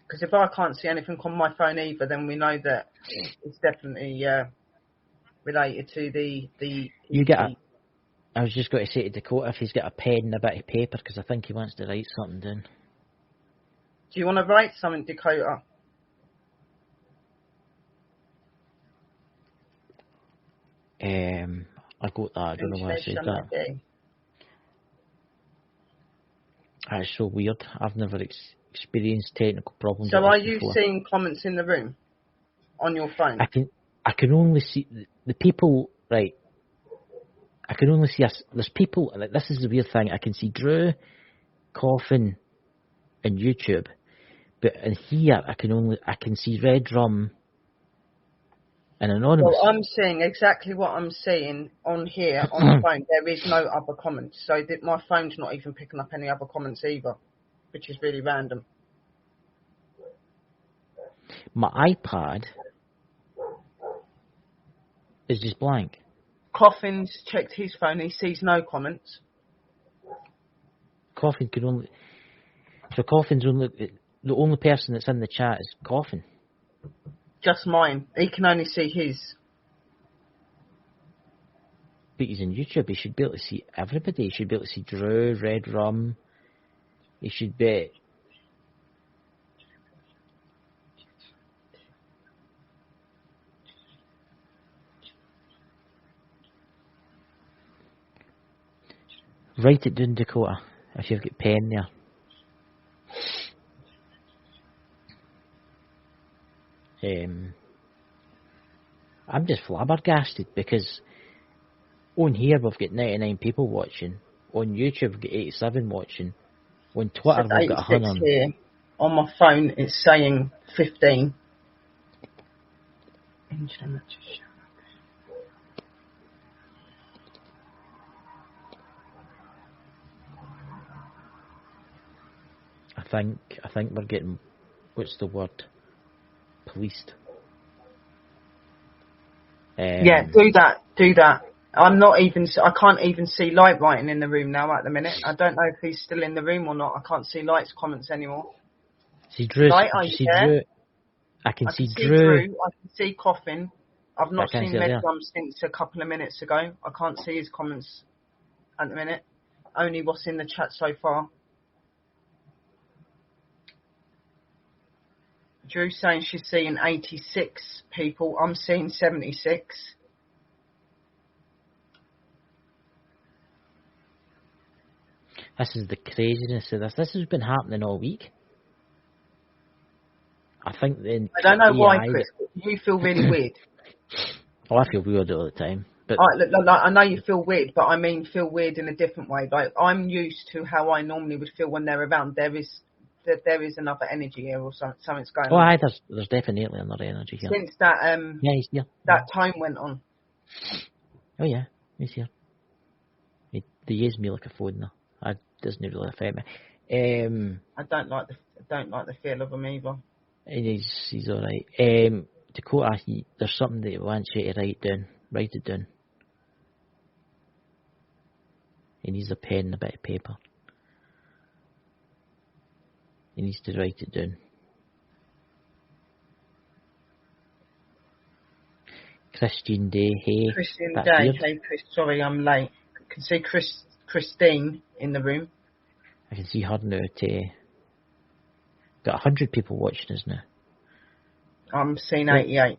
Because if I can't see anything on my phone either, then we know that it's definitely... related to the you get I was just going to say to Dakota if he's got a pen and a bit of paper, because I think he wants to write something down. Do you want to write something, Dakota? I got that. I don't know why I said that. That's so weird. I've never experienced technical problems. So are you seeing comments in the room on your phone? I can only see the people, right? I can only see us. There's people. Like, this is the weird thing. I can see Drew, Coffin, and YouTube, but in here I can see Red Drum and Anonymous. Well, I'm seeing exactly what I'm seeing on here on the phone. There is no other comments, so my phone's not even picking up any other comments either, which is really random. My iPad is just blank. Coffin's checked his phone. He sees no comments. Coffin's only the only person that's in the chat is Coffin. Just mine. He can only see his. But he's on YouTube. He should be able to see everybody. He should be able to see Drew, Red Rum. He should be. Write it down, Dakota, if you've got pen there. I'm just flabbergasted because on here we've got 99 people watching. On YouTube we've got 87 watching. On Twitter we've got 100. on my phone it's saying 15. I think we're getting, what's the word, policed. Yeah, do that. I can't even see Light writing in the room now at the minute. I don't know if he's still in the room or not. I can't see Light's comments anymore. See Drew. Light, are you there? Drew. I can see Drew. I can see Coffin. I've not seen Medrum since a couple of minutes ago. I can't see his comments at the minute. Only what's in the chat so far. Drew's saying she's seeing 86 people. I'm seeing 76. This is the craziness of this. This has been happening all week. I think I don't know why, Chris. You feel really weird. Oh, I feel weird all the time. But I know you feel weird, but I mean feel weird in a different way. Like I'm used to how I normally would feel when they're around. There is another energy here or something's going on. Oh, there's definitely another energy here. Since that he's here. That time went on. Oh yeah, he's here. He uses me like a phone though. It doesn't really affect me. I don't like the feel of him either. He's all right. Dakota, there's something that he wants you to write down. Write it down. He needs a pen and a bit of paper. He needs to write it down. Christian Day, hey. Christian Day, hey Chris. Sorry, I'm late. I can see Christine in the room. I can see her now too. Got 100 people watching us now. I'm seeing 88.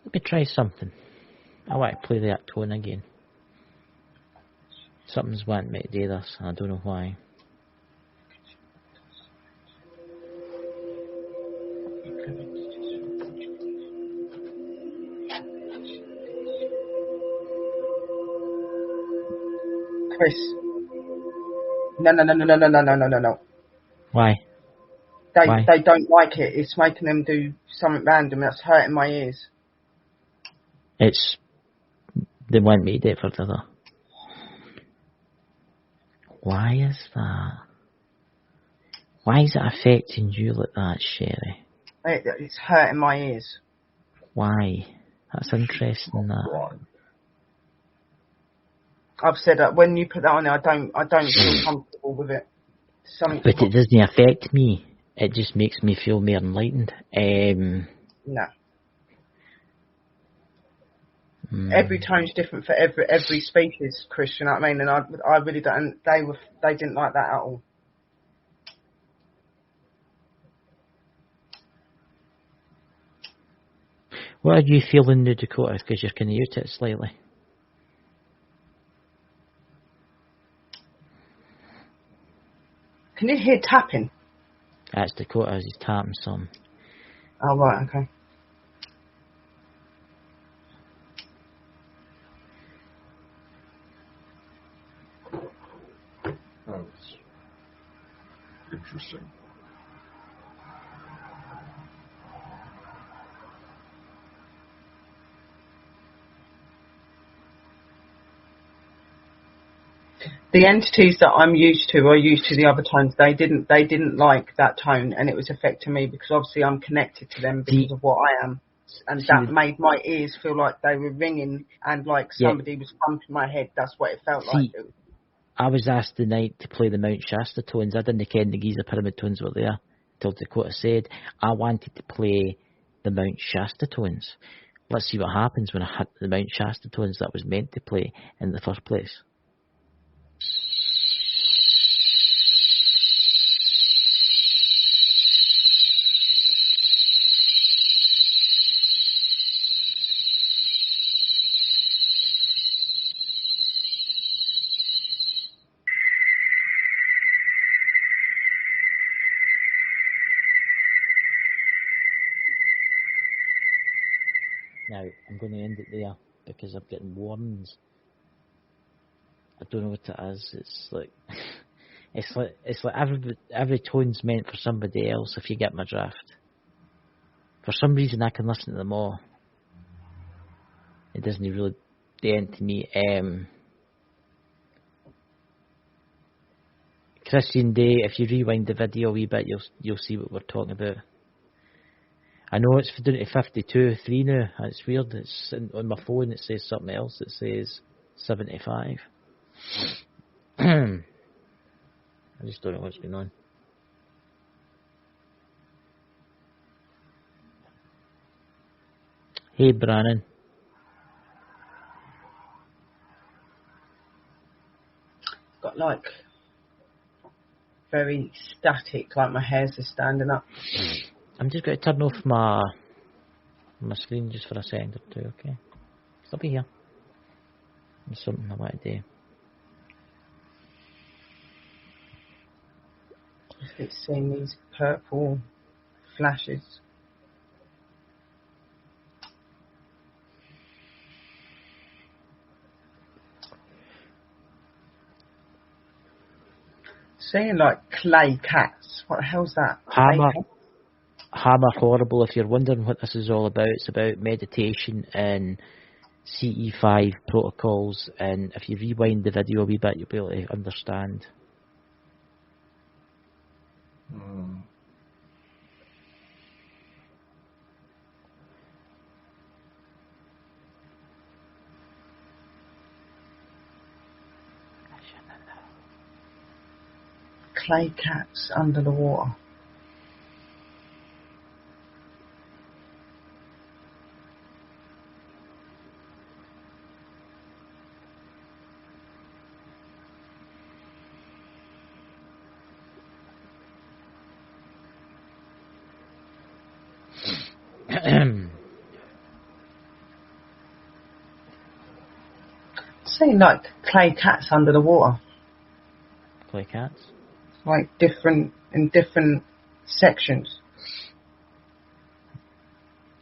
Let me try something. I want to play that tone again. Something's wanting me to do this, and I don't know why. Chris. No. Why? They don't like it. It's making them do something random. That's hurting my ears. They want me to do it for the other. Why is that? Why is it affecting you like that, Sherry? It's hurting my ears. Why? That's interesting. That. I've said that when you put that on there, I don't feel comfortable with it. But it doesn't affect me. It just makes me feel more enlightened. No. Every tone's different for every species, Chris. You know what I mean? And I really don't. They didn't like that at all. What are you feeling now, Dakota? Because you're kind of out it slightly. Can you hear tapping? That's Dakota as he's tapping some. Oh, right, okay. That's interesting. The entities that I'm used to are used to the other tones. They didn't like that tone, and it was affecting me because obviously I'm connected to them because of what I am, and that made my ears feel like they were ringing and like somebody was pumping my head. That's what it felt like. I was asked tonight to play the Mount Shasta tones. I didn't ken the Giza Pyramid tones were there till Dakota said I wanted to play the Mount Shasta tones. Let's see what happens when I hit the Mount Shasta tones that was meant to play in the first place. Now, I'm going to end it there because I'm getting warnings. I don't know what it is. It's like it's like every tone's meant for somebody else. If you get my drift. For some reason, I can listen to them all. It doesn't really do anything to me. Christian Day, if you rewind the video a wee bit, you'll see what we're talking about. I know it's down to 52.3 now. It's weird. It's on my phone. It says something else. It says 75. I just don't know what's going on. Hey, Brannon. Got like very static, like my hairs are standing up. I'm just going to turn off my screen just for a second or two, okay? I'll be here. There's something I want to do. It's seeing these purple flashes. Seeing like clay cats. What the hell's that? Hammer Horrible. If you're wondering what this is all about, it's about meditation and CE5 protocols. And if you rewind the video a wee bit, you'll be able to understand. Clay cats under the water. Seeing like clay cats under the water. Clay cats? Like in different sections.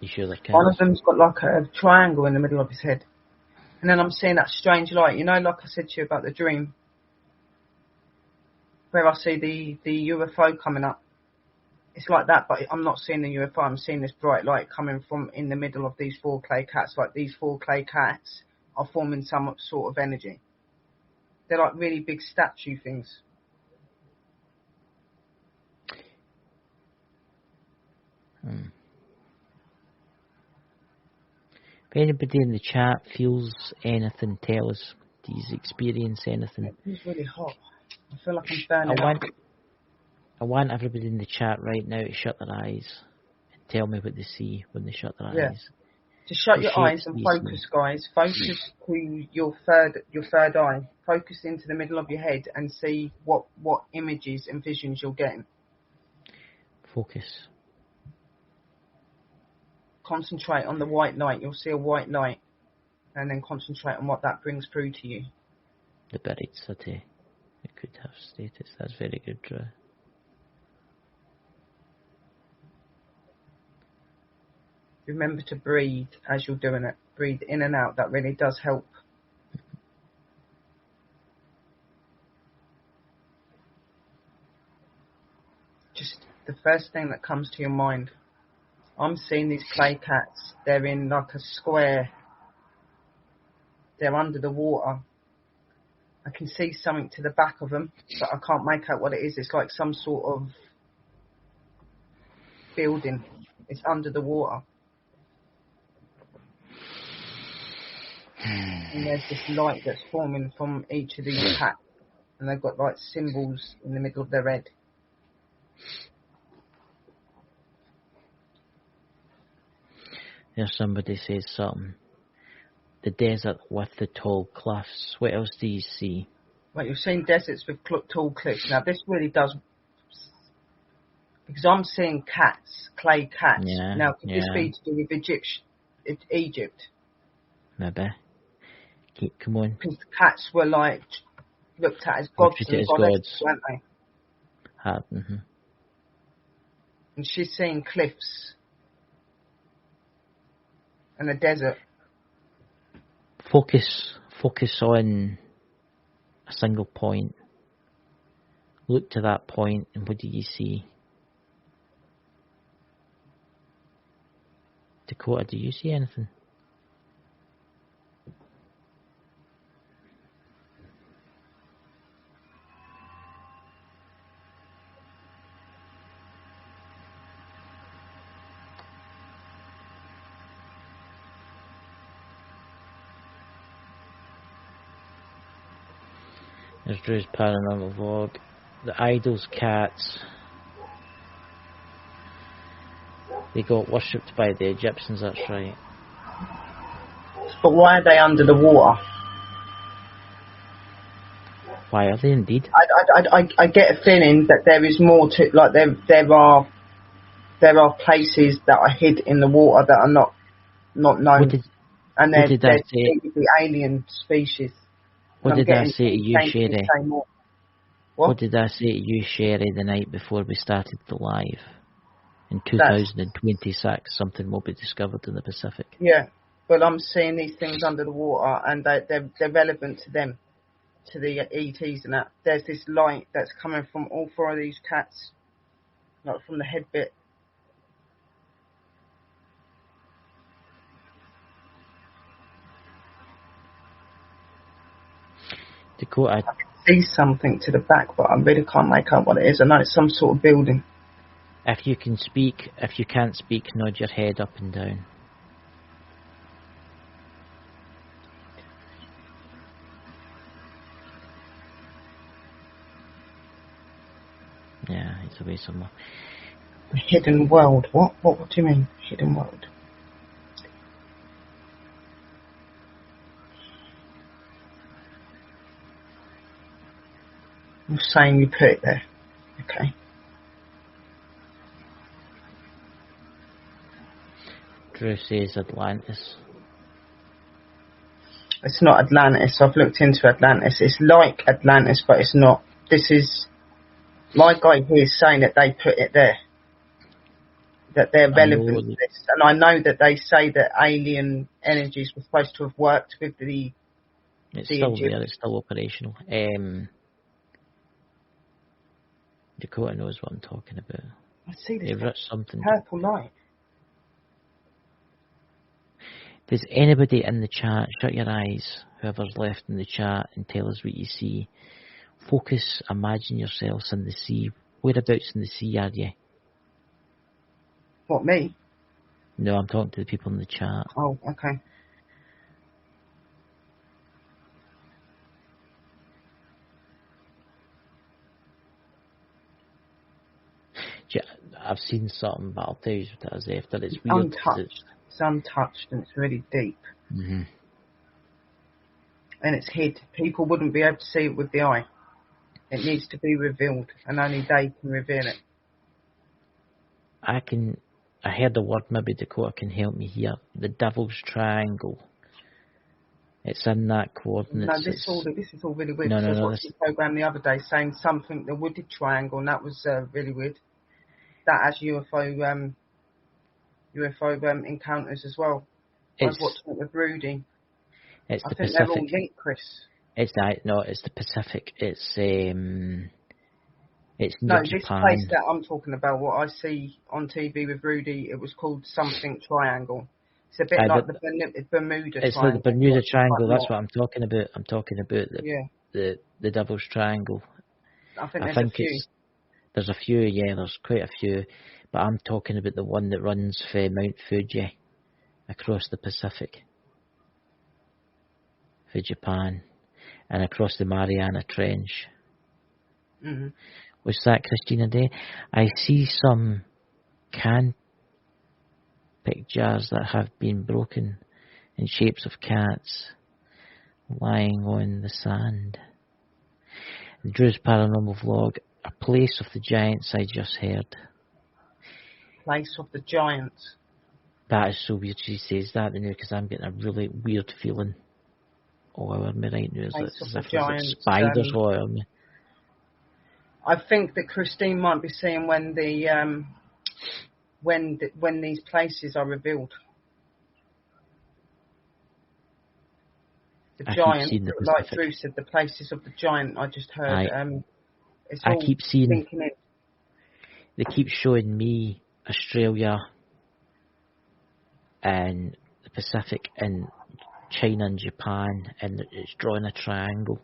You sure they're cats? One of them's got like a triangle in the middle of his head. And then I'm seeing that strange light. You know, like I said to you about the dream, where I see the UFO coming up. It's like that, but I'm not seeing the UFO. I'm seeing this bright light coming from in the middle of these 4 clay cats. Like these 4 clay cats are forming some sort of energy. They're like really big statue things. If anybody in the chat feels anything, tell us. Do you experience anything? It's really hot. I feel like I'm burning up. I want everybody in the chat right now to shut their eyes and tell me what they see when they shut their eyes. Just shut your eyes and focus, guys. Focus to your third eye. Focus into the middle of your head and see what images and visions you're getting. Focus. Concentrate on the white light. You'll see a white light, and then concentrate on what that brings through to you. The buried city. It could have status. That's very good, Drew. Remember to breathe as you're doing it. Breathe in and out. That really does help. Just the first thing that comes to your mind. I'm seeing these clay cats. They're in like a square. They're under the water. I can see something to the back of them, but I can't make out what it is. It's like some sort of building. It's under the water. And there's this light that's forming from each of these cats. And they've got like symbols in the middle of their head. There's somebody says something. The desert with the tall cliffs. What else do you see? Right, you've seen deserts with tall cliffs. Now this really does, because I'm seeing cats, clay cats. Yeah, now could this be to do with Egypt? Maybe. Come on. Because the cats were like looked at as gods and goddesses, weren't they? Mm-hmm. And she's seeing cliffs. and a desert. Focus on a single point. Look to that point, and what do you see? Dakota, do you see anything? There's Drew's paranormal vlog. The idols cats. They got worshipped by the Egyptians, that's right. But why are they under the water? Why are they indeed? I get a feeling that there is more to, like there are places that are hid in the water that are not known. And they're the alien species. What did I say to you, Sherry? What did I say to you, Sherry, the night before we started the live? In 2026, something will be discovered in the Pacific. Yeah, but I'm seeing these things under the water, and they're relevant to them, to the ETs and that. There's this light that's coming from all four of these cats, like from the head bit. Dakota, I can see something to the back, but I really can't make out what it is. I know it's some sort of building. If you can speak, if you can't speak, nod your head up and down. Yeah, it's away somewhere. Hidden world. What do you mean, hidden world? I'm saying you put it there. Okay. Drew says Atlantis. It's not Atlantis. I've looked into Atlantis. It's like Atlantis, but it's not. This is... My guy here is saying that they put it there. That they're relevant to this. And I know that they say that alien energies were supposed to have worked with the... It's still there. It's still operational. Dakota knows what I'm talking about. I see this something. Purple light. Does anybody in the chat, shut your eyes, whoever's left in the chat, and tell us what you see. Focus, imagine yourselves in the sea. Whereabouts in the sea are you? What, me? No, I'm talking to the people in the chat. Oh, okay. I've seen something, but I'll tell you what it is after. It's weird. Untouched. It's untouched and it's really deep. Mm-hmm. And it's hid. People wouldn't be able to see it with the eye. It needs to be revealed, and only they can reveal it. I heard the word, maybe Dakota can help me here. The Devil's Triangle. It's in that coordinate. No, this is all really weird. No, I was no. watching a program the other day saying something, the wooded triangle, and that was really weird. That has UFO encounters as well. I was watching it with Rudy. I think Pacific. They're all linked, Chris. It's the Pacific. It's near Japan. This place that I'm talking about, what I see on TV with Rudy, it was called something triangle. It's a bit like the Bermuda Triangle. It's like the Bermuda Triangle. That's what I'm talking about. I'm talking about the Devil's Triangle. I think there's a few. There's a few, yeah, there's quite a few. But I'm talking about the one that runs from Mount Fuji across the Pacific for Japan and across the Mariana Trench. Mm-hmm. Was that Christina Day? I see some can pictures that have been broken in shapes of cats lying on the sand. Drew's paranormal vlog. A place of the giants, I just heard. Place of the giants. That is so weird she says that, because I'm getting a really weird feeling all over me right now. It's as if there's like spiders all over me. I think that Christine might be seeing when the when these places are revealed. The giant, like Drew said, the places of the giant. I just heard. It's all keep seeing. Sinking in. They keep showing me Australia and the Pacific and China and Japan, and it's drawing a triangle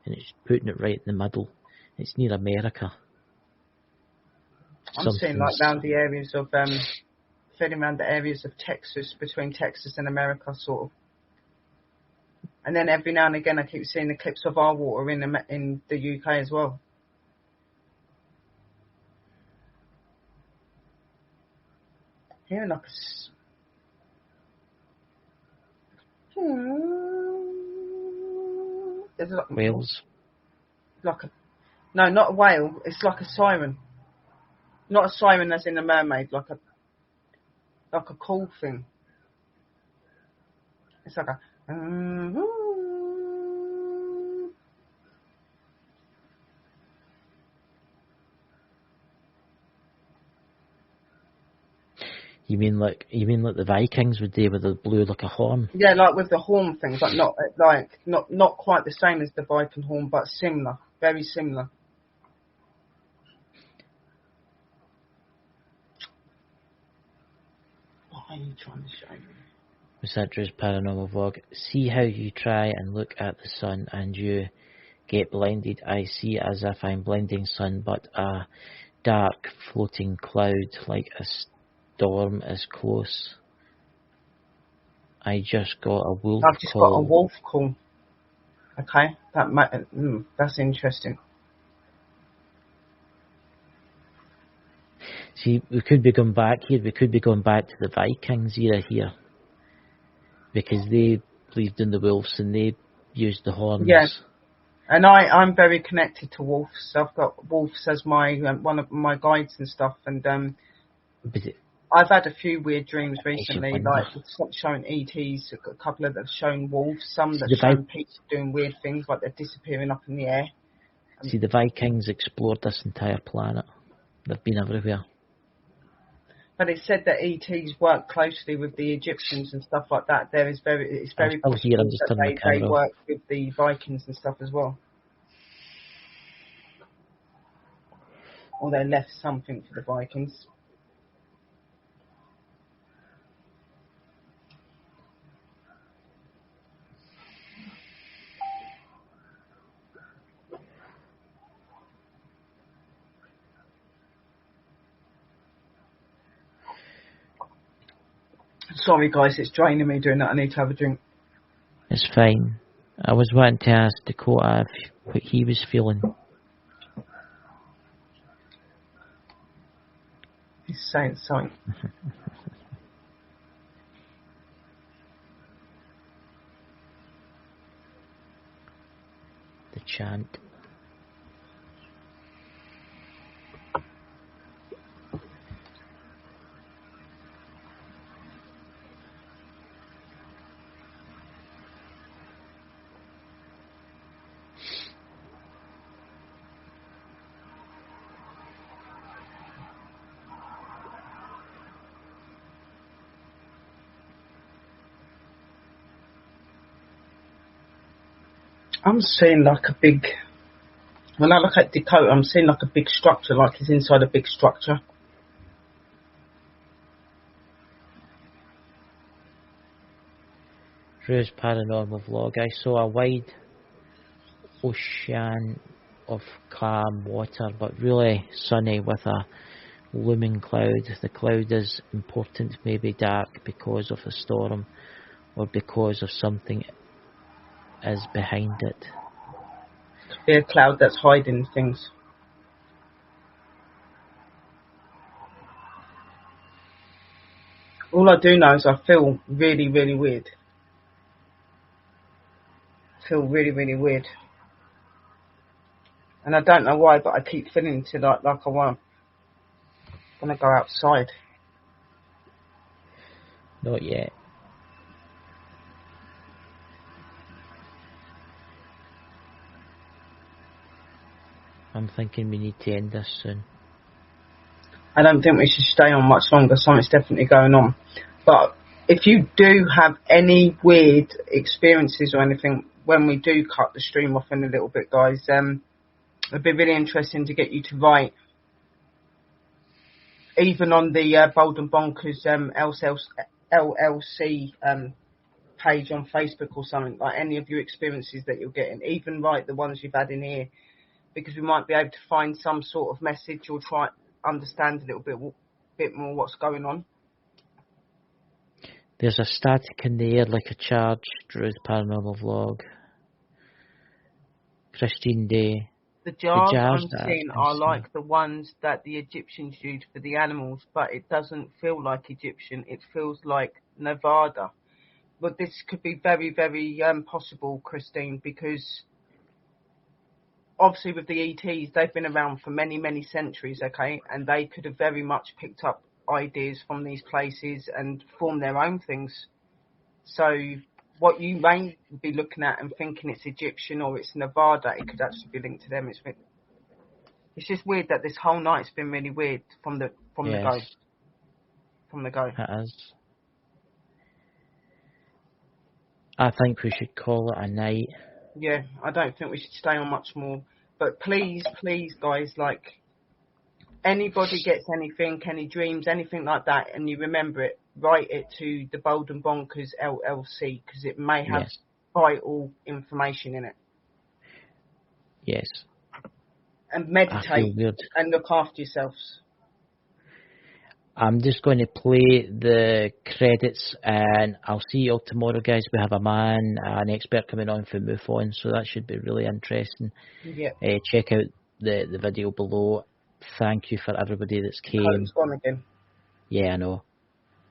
and it's putting it right in the middle. It's near America. I'm seeing like around the areas of fitting around the areas of Texas, between Texas and America, sort of. And then every now and again, I keep seeing the clips of our water in the UK as well. Hearing like there's like whales. Like no, not a whale. It's like a siren. Not a siren as in a mermaid. Like a call thing. It's like a. You mean like the Vikings would do, where they blew like a horn? Yeah, like with the horn things, but not quite the same as the Viking horn, but similar, very similar. What are you trying to show me? Drew's paranormal vlog. See how you try and look at the sun and you get blinded. I see as if I'm blinding sun, but a dark floating cloud like a storm is close. I just got a wolf call. I've just got a wolf call. Okay, that's interesting. See, we could be going back here. We could be going back to the Vikings era here, because they believed in the wolves and they used the horns. Yes, and I'm very connected to wolves. I've got wolves as my one of my guides and stuff, and I've had a few weird dreams recently, like showing ETs, a couple of that have shown wolves, some that shown people doing weird things, like they're disappearing up in the air. See, the Vikings explored this entire planet. They've been everywhere. But it said that ETs work closely with the Egyptians and stuff like that. It's very possible that they work with the Vikings and stuff as well. Or they left something for the Vikings. Sorry guys, it's draining me doing that. I need to have a drink. It's fine. I was wanting to ask Dakota what he was feeling. He's saying something. The chant. I'm seeing like a big, when I look at Dakota, I'm seeing like a big structure, like he's inside a big structure. Drew's paranormal vlog. I saw a wide ocean of calm water, but really sunny with a looming cloud. The cloud is important, maybe dark because of a storm or because of something is behind it. Could be a cloud that's hiding things. All I do know is I feel really, really weird. I feel really, really weird. And I don't know why, but I keep feeling like I want to go outside. Not yet. I'm thinking we need to end this soon. I don't think we should stay on much longer. Something's definitely going on. But if you do have any weird experiences or anything when we do cut the stream off in a little bit, guys, it'd be really interesting to get you to write, even on the Bald and Bonkers LLC page on Facebook or something, like any of your experiences that you're getting. Even write the ones you've had in here, because we might be able to find some sort of message or try understand a little bit more what's going on. There's a static in the air like a charge. Drew's paranormal vlog. Christine Day. The jars I'm seeing are like the ones that the Egyptians used for the animals, but it doesn't feel like Egyptian. It feels like Nevada. But this could be very, very possible, Christine, because obviously with the ETs, they've been around for many, many centuries, okay? And they could have very much picked up ideas from these places and formed their own things. So what you may be looking at and thinking it's Egyptian or it's Nevada, it could actually be linked to them. It's just weird that this whole night's been really weird from the go. From the go. It is. I think we should call it a night. Yeah, I don't think we should stay on much more. But please, guys, like, anybody gets anything, any dreams, anything like that, and you remember it, write it to the Bald and Bonkers LLC, because it may have vital information in it. Yes. And meditate and look after yourselves. I'm just going to play the credits, and I'll see you all tomorrow, guys. We have an expert coming on for MUFON, so that should be really interesting. Yeah. Check out the video below. Thank you for everybody that's came. It's gone again. Yeah, I know.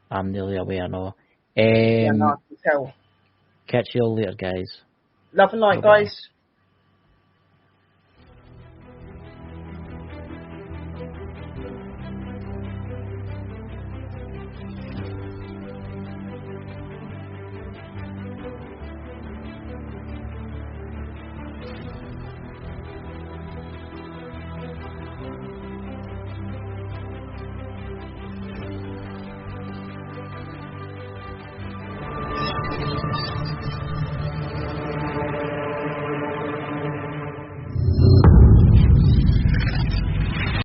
I'm nearly aware now. I can tell. Catch you all later, guys. Love and light, guys.